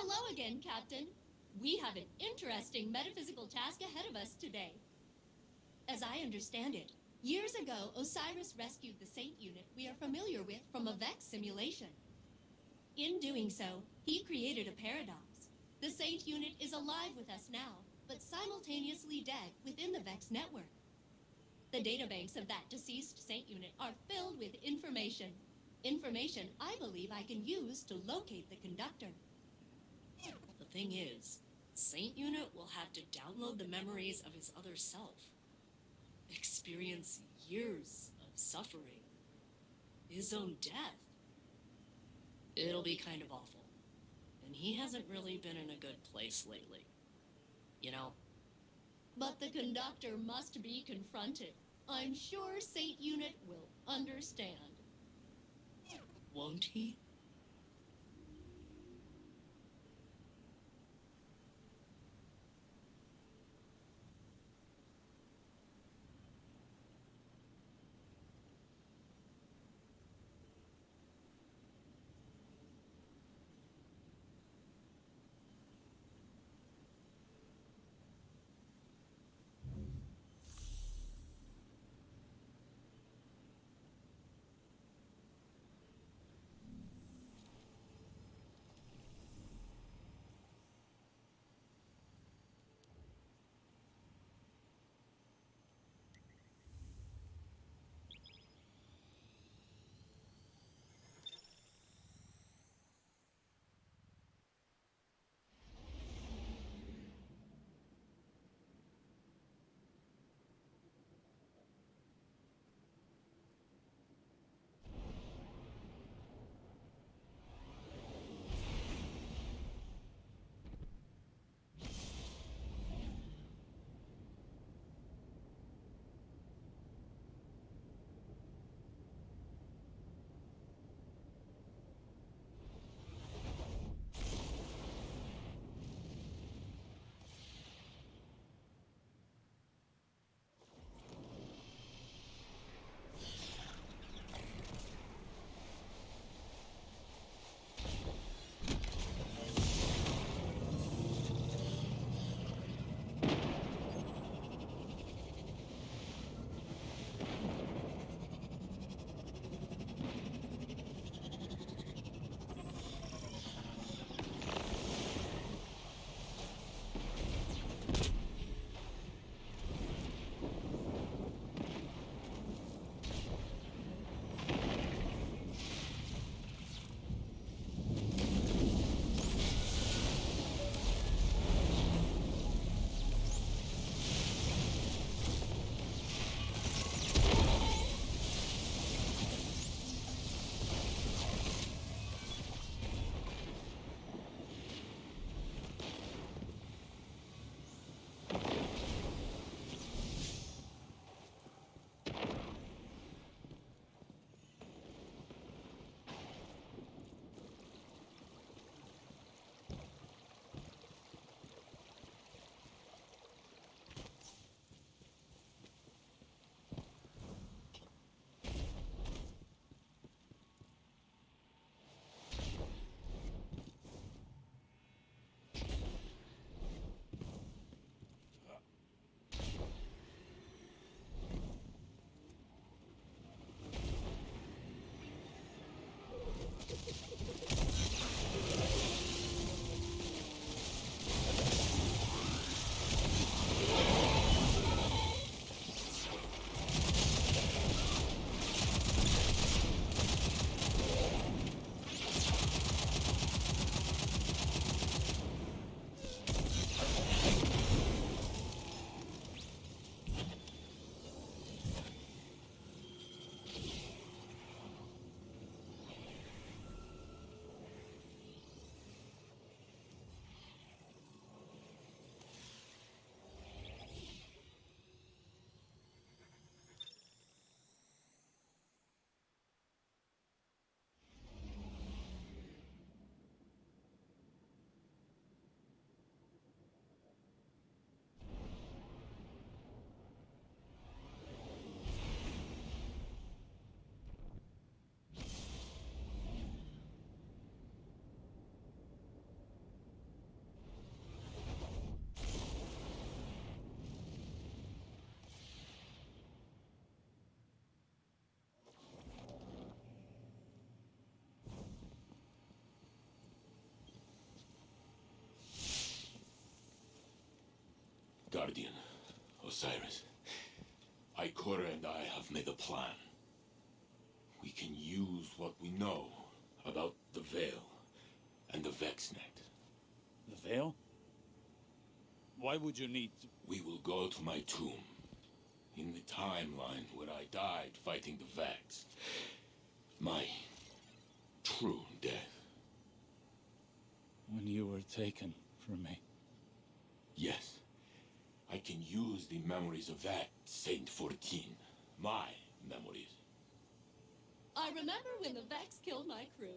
Hello again, Captain. We have an interesting metaphysical task ahead of us today. As I understand it, years ago, Osiris rescued the Saint unit we are familiar with from a Vex simulation. In doing so, he created a paradox. The Saint unit is alive with us now, but simultaneously dead within the Vex network. The databanks of that deceased Saint unit are filled with information. Information I believe I can use to locate the conductor. The thing is, Saint Unit will have to download the memories of his other self, experience years of suffering, his own death. It'll be kind of awful. And he hasn't really been in a good place lately. You know? But the conductor must be confronted. I'm sure Saint Unit will understand. Won't he? Guardian, Osiris, Ikora and I have made a plan. We can use what we know about the Veil and the VexNet. The Veil? Why would you need to... We will go to my tomb. In the timeline where I died fighting the Vex. My true death. when you were taken from me? Yes. I can use the memories of that Saint 14. My memories. I remember when the Vex killed my crew.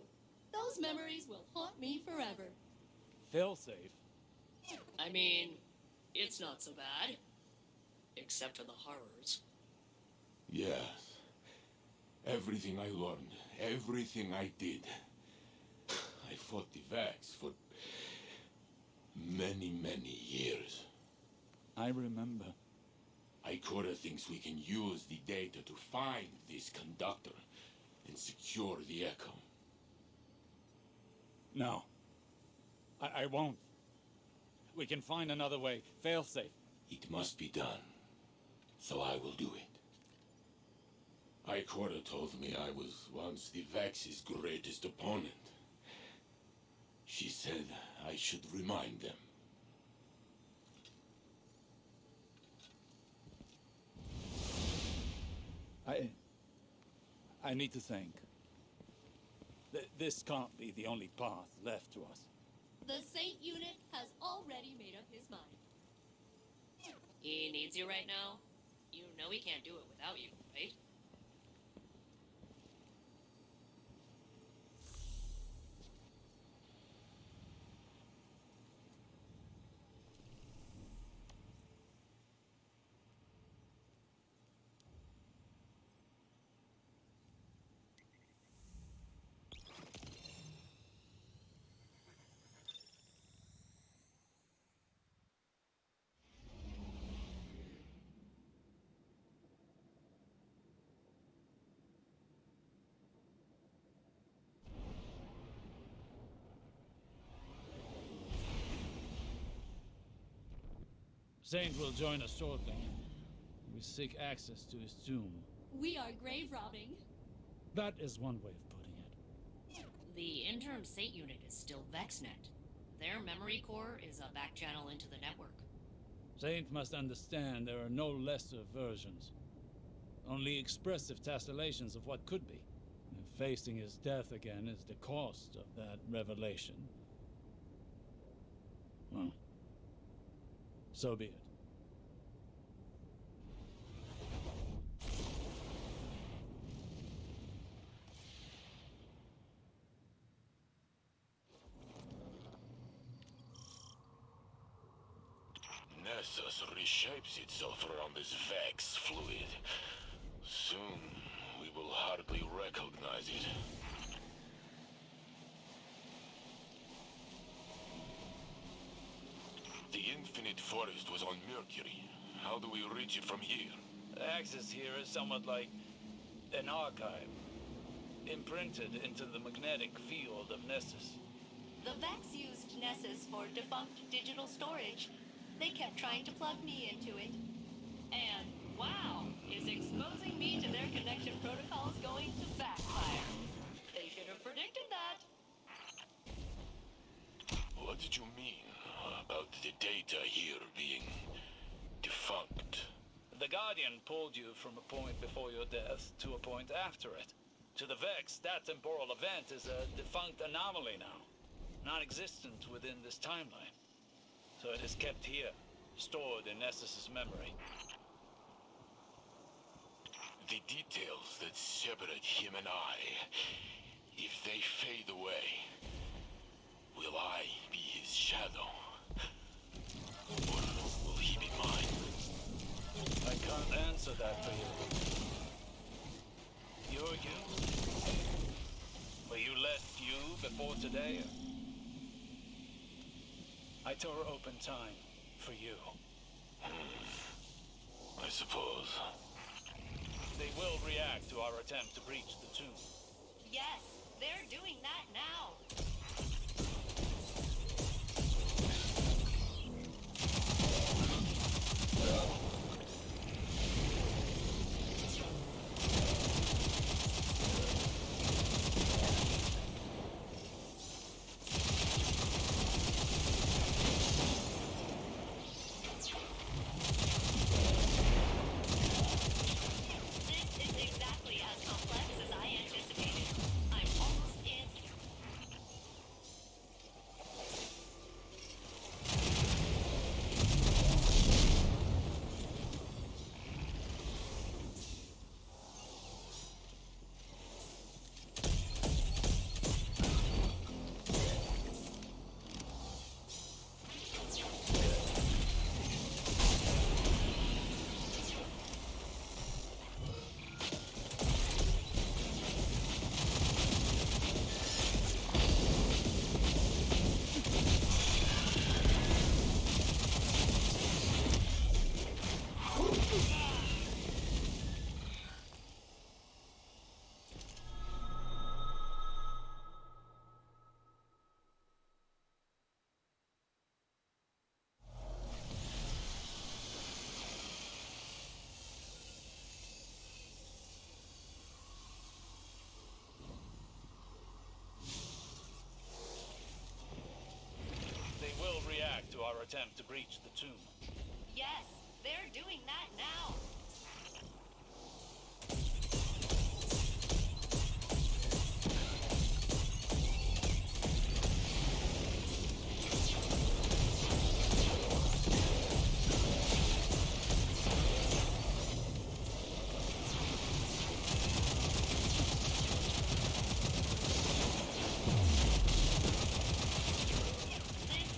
Those memories will haunt me forever. Failsafe? I mean, it's not so bad. Except for the horrors. Yes. Everything I learned, everything I did. I fought the Vex for many, many years. I remember. Ikora thinks we can use the data to find this conductor and secure the Echo. No. I won't. We can find another way. Failsafe. It must be done. So I will do it. Ikora told me I was once the Vex's greatest opponent. She said I should remind them. I need to think. This can't be the only path left to us. The Saint unit has already made up his mind. He needs you right now. You know he can't do it without you, right? Saint will join us shortly. We seek access to his tomb. We are grave robbing. That is one way of putting it. The interim Saint unit is still VexNet. Their memory core is a back channel into the network. Saint must understand there are no lesser versions. Only expressive tessellations of what could be. And facing his death again is the cost of that revelation. Well, so be it. Nessus reshapes itself around this Vex fluid. Soon, we will hardly recognize it. The Infinite Forest was on Mercury. How do we reach it from here? The access here is somewhat like an archive, imprinted into the magnetic field of Nessus. The Vex used Nessus for defunct digital storage. They kept trying to plug me into it. And, wow, is exposing me to their connection protocols going to backfire. They should have predicted that. What did you mean about the data here being defunct? The Guardian pulled you from a point before your death to a point after it. To the Vex, that temporal event is a defunct anomaly now, non-existent within this timeline. So it is kept here, stored in Nessus's memory. The details that separate him and I, if they fade away, will I be his shadow? Or will he be mine? I can't answer that for you. You're you. Were you less you before today? I tore open time for you. I suppose. They will react to our attempt to breach the tomb. Yes, they're doing that now. attempt to breach the tomb. Yes, they're doing that now.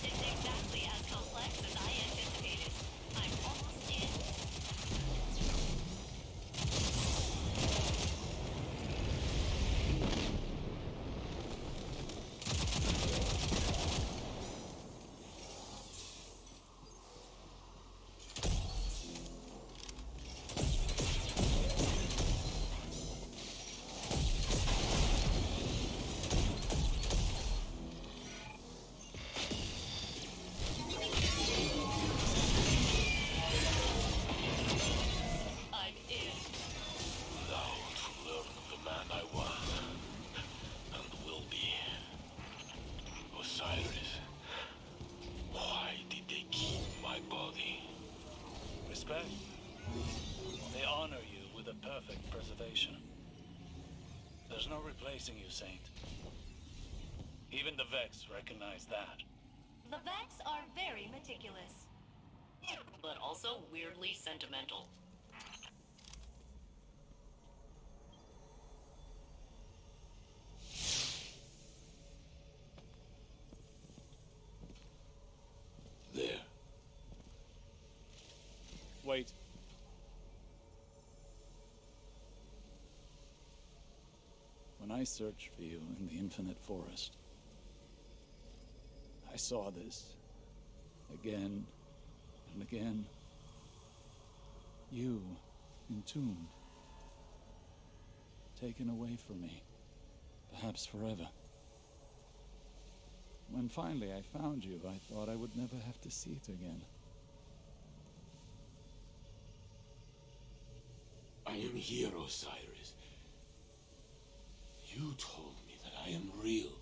This is exactly as complex as I anticipated. I'm almost in. I'm in. Thou to learn of the man I was, and will be. Osiris, why did they keep my body? Respect? They honor you with a perfect preservation. There's no replacing you, Saint. Even the Vex recognize that. The Vex are very meticulous, but also weirdly sentimental. There. Wait. When I searched for you in the Infinite Forest, I saw this again and again. You, entombed, taken away from me, perhaps forever. When finally I found you, I thought I would never have to see it again. I am here, Osiris. You told me that I am real.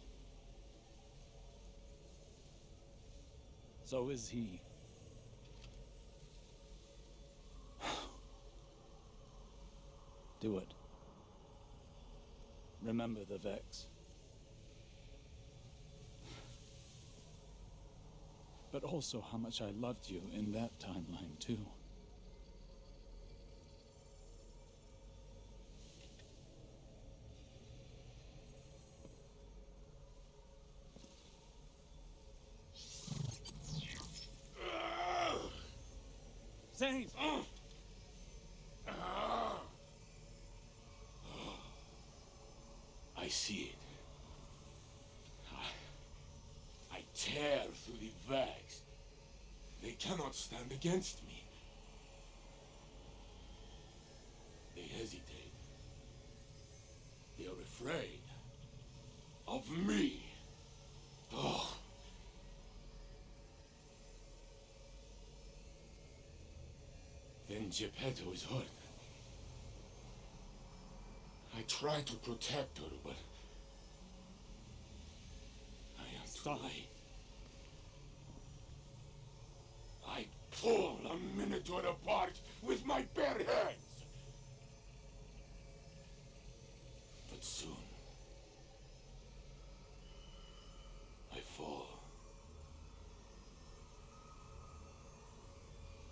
So is he. Do it. Remember the Vex. But also how much I loved you in that timeline, too. Saint! I see it. I tear through the Vex. They cannot stand against me. They hesitate. They are afraid of me. Oh. Then Geppetto is hurt. I try to protect her, but I am Stop. too late. I pull a Minotaur apart with my bare hands. But soon, I fall.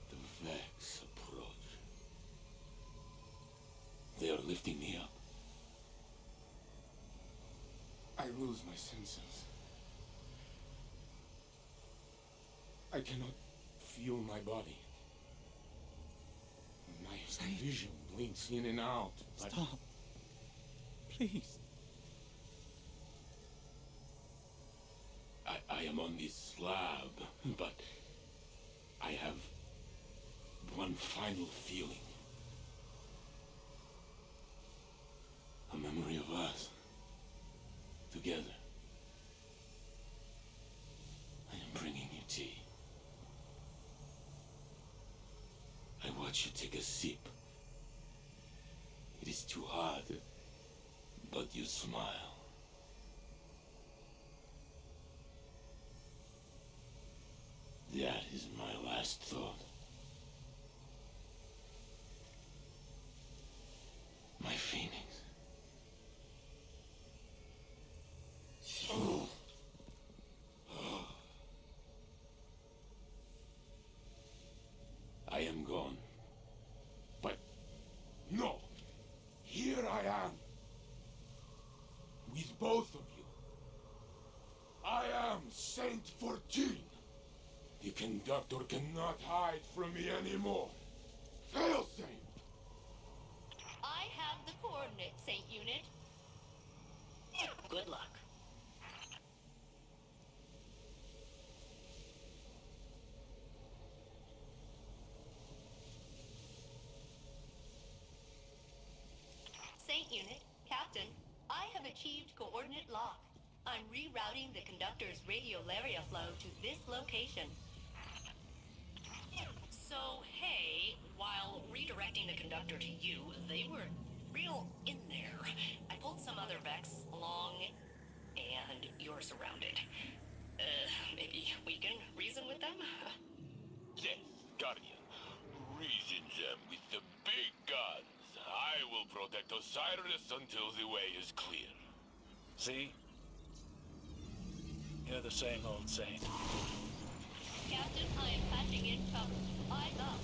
The Vex approach. They are lifting me up. I lose my senses. I cannot feel my body. My vision blinks in and out, but Stop. Please. I am on this slab, but I have one final feeling. A memory of us. Together. I am bringing you tea. I watch you take a sip. It is too hard, but you smile. That is my last thought. My phoenix. I am gone. But no. Here I am. With both of you. I am Saint 14. The conductor cannot hide from me anymore. Fail Saint! I have the coordinates, Saint Unit. Good luck. Saint Unit, Captain, I have achieved coordinate lock. I'm rerouting the conductor's radiolaria flow to this location. So, hey, while redirecting the conductor to you, they were real in there. I pulled some other Vex along, and you're surrounded. Maybe we can reason with them? Yes, Guardian. Reason them with the big guns. I will protect Osiris until the way is clear. See? You're the same old Saint. Captain, I am patching in cover. Eyes up.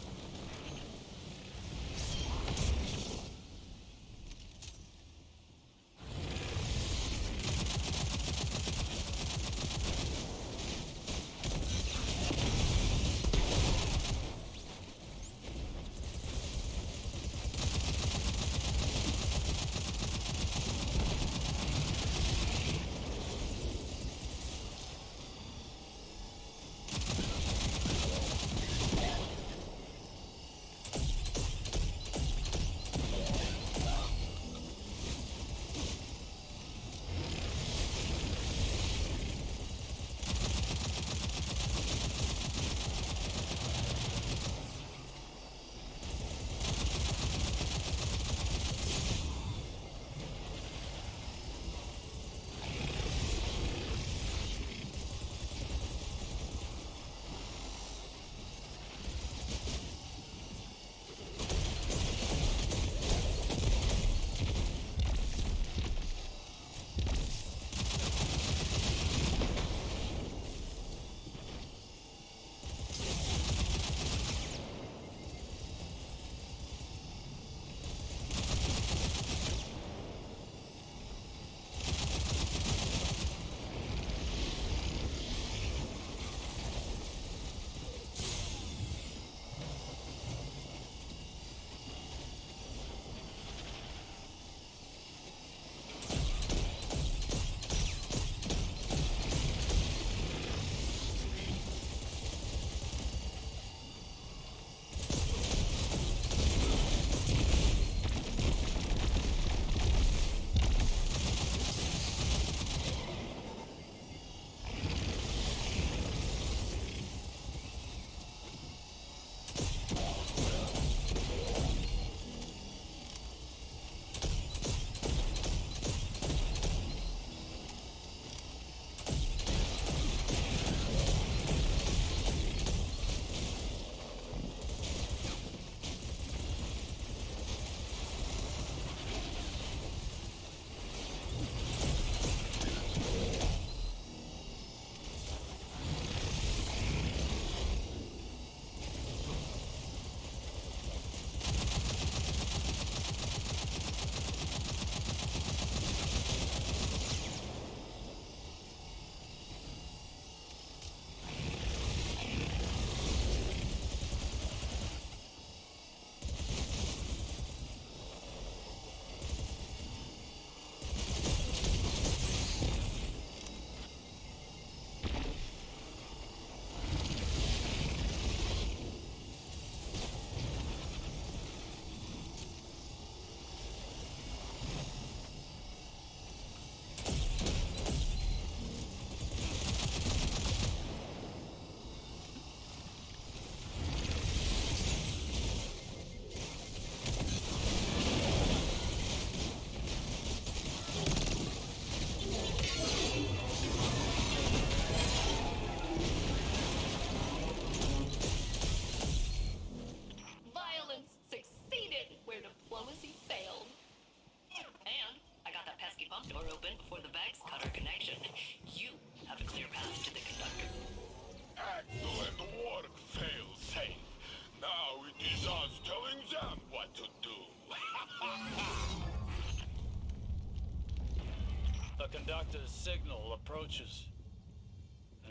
Victor's signal approaches.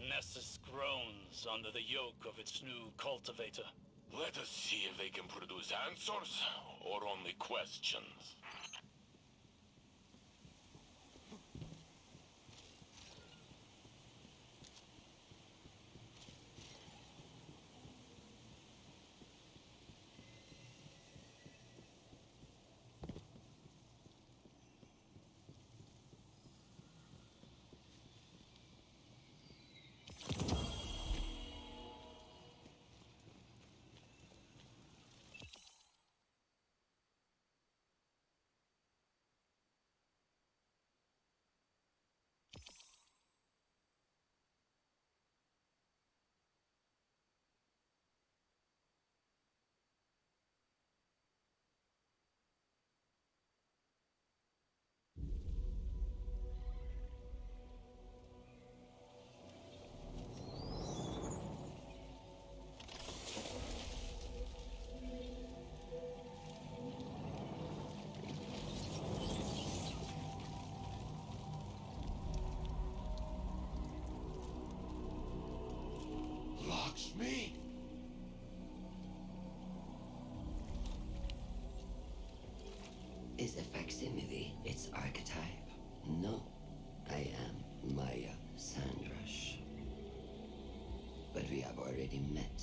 Nessus groans under the yoke of its new cultivator. Let us see if they can produce answers or only questions. Lakshmi? Is a facsimile its archetype? No, I am Maya Sandrash. But we have already met.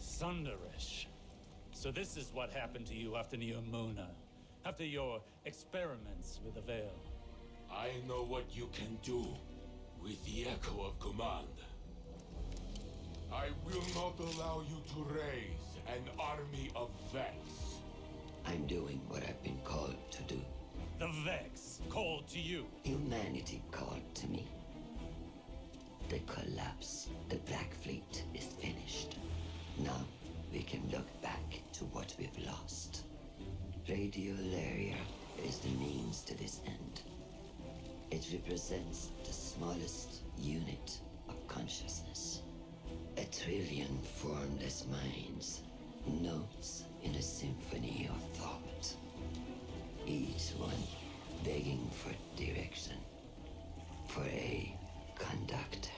Sundarish. So this is what happened to you after Neomuna, after your experiments with the Veil. I know what you can do with the Echo of Command. I will not allow you to raise an army of Vex. I'm doing what I've been called to do. The Vex called to you. Humanity called to me. The collapse, the Black Fleet is finished. Now we can look back to what we've lost. Radiolaria is the means to this end. It represents the smallest unit of consciousness. A trillion formless minds, notes in a symphony of thought. Each one begging for direction, for a conductor.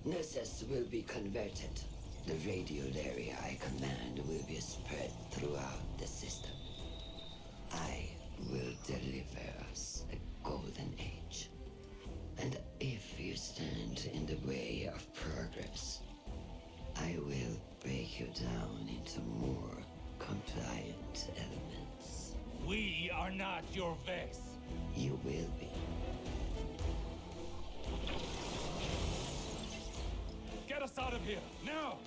Nessus will be converted. The radiolaria I command will be spread throughout the system. I will deliver us a golden age. And if you stand in the way of progress, I will break you down into more compliant elements. We are not your Vex. You will be. Get us out of here, now!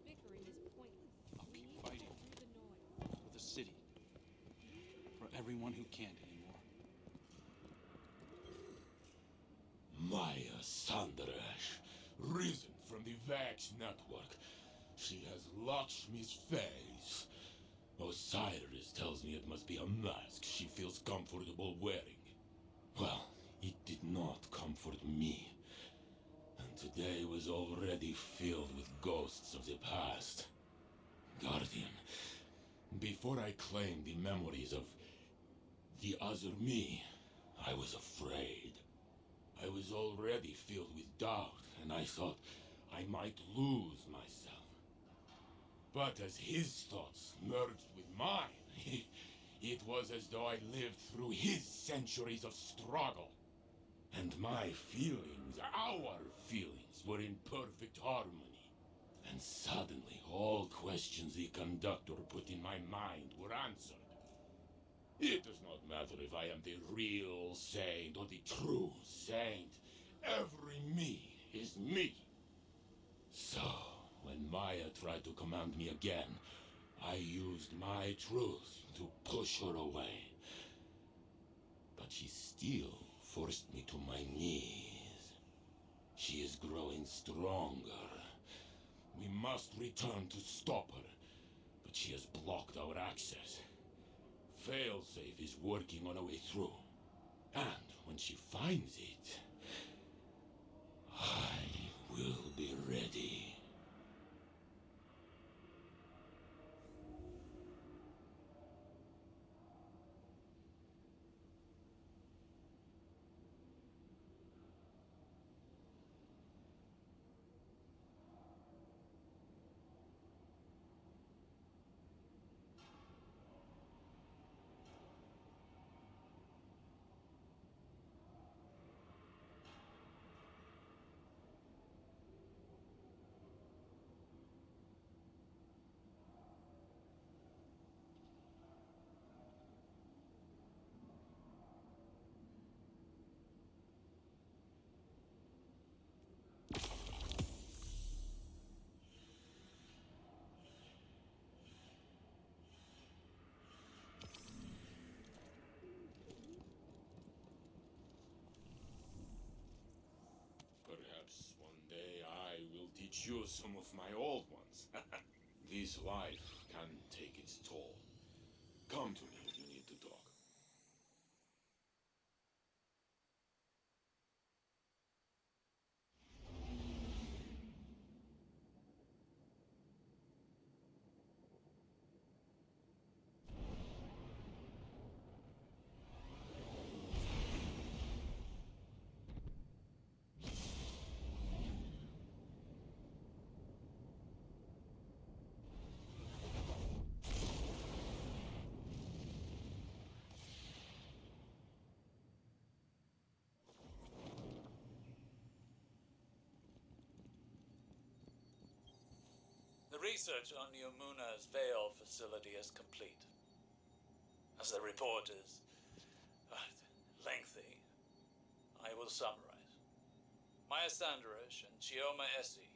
Bickering is pointless. I'll We keep need to fighting. get through the noise. For the city. For everyone who can't anymore. Maya Sandrash, risen from the Vax network. She has Lakshmi's face. Osiris tells me it must be a mask she feels comfortable wearing. Well, it did not comfort me was already filled with ghosts of the past. Guardian, before I claimed the memories of the other me, I was afraid. I was already filled with doubt, and I thought I might lose myself. But as his thoughts merged with mine, it was as though I lived through his centuries of struggle. And my feelings, our feelings, were in perfect harmony. And suddenly, all questions the conductor put in my mind were answered. It does not matter if I am the real saint or the true saint. Every me is me. So, when Maya tried to command me again, I used my truth to push her away. But she still forced me to my knees. She is growing stronger. We must return to stop her, but she has blocked our access. Failsafe is working on a way through. And when she finds it, I will be ready. Perhaps one day I will teach you some of my old ones. This life can take its toll. Come to me if you need to talk. The research on Neomuna's Veil facility is complete. As the report is lengthy, I will summarize. Maya Sandarish and Chioma Essie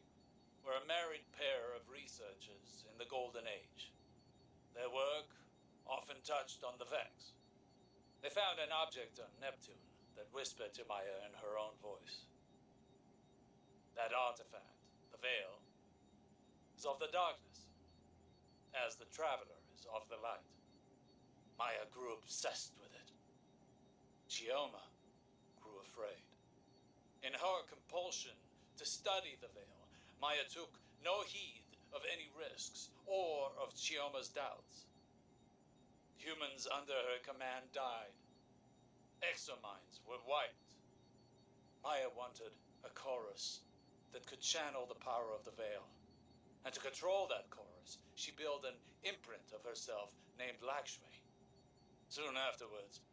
were a married pair of researchers in the Golden Age. Their work often touched on the Vex. They found an object on Neptune that whispered to Maya in her own voice. That artifact, the Veil, is of the darkness, as the Traveler is of the light. Maya grew obsessed with it. Chioma grew afraid. In her compulsion to study the Veil, Maya took no heed of any risks or of Chioma's doubts. Humans under her command died. Exominds were wiped. Maya wanted a chorus that could channel the power of the Veil. And to control that chorus, she built an imprint of herself named Lakshmi. Soon afterwards,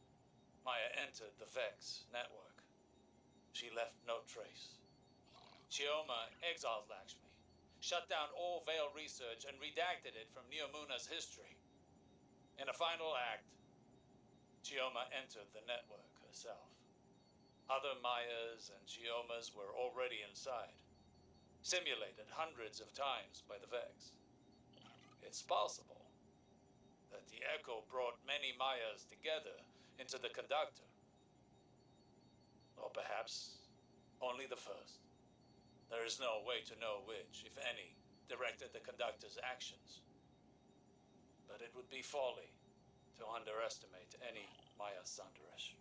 Maya entered the Vex network. She left no trace. Chioma exiled Lakshmi, shut down all Veil research, and redacted it from Neomuna's history. In a final act, Chioma entered the network herself. Other Mayas and Chiomas were already inside, simulated hundreds of times by the Vex. It's possible that the Echo brought many Mayas together into the Conductor. Or perhaps only the first. There is no way to know which, if any, directed the Conductor's actions. But it would be folly to underestimate any Maya Sandarish.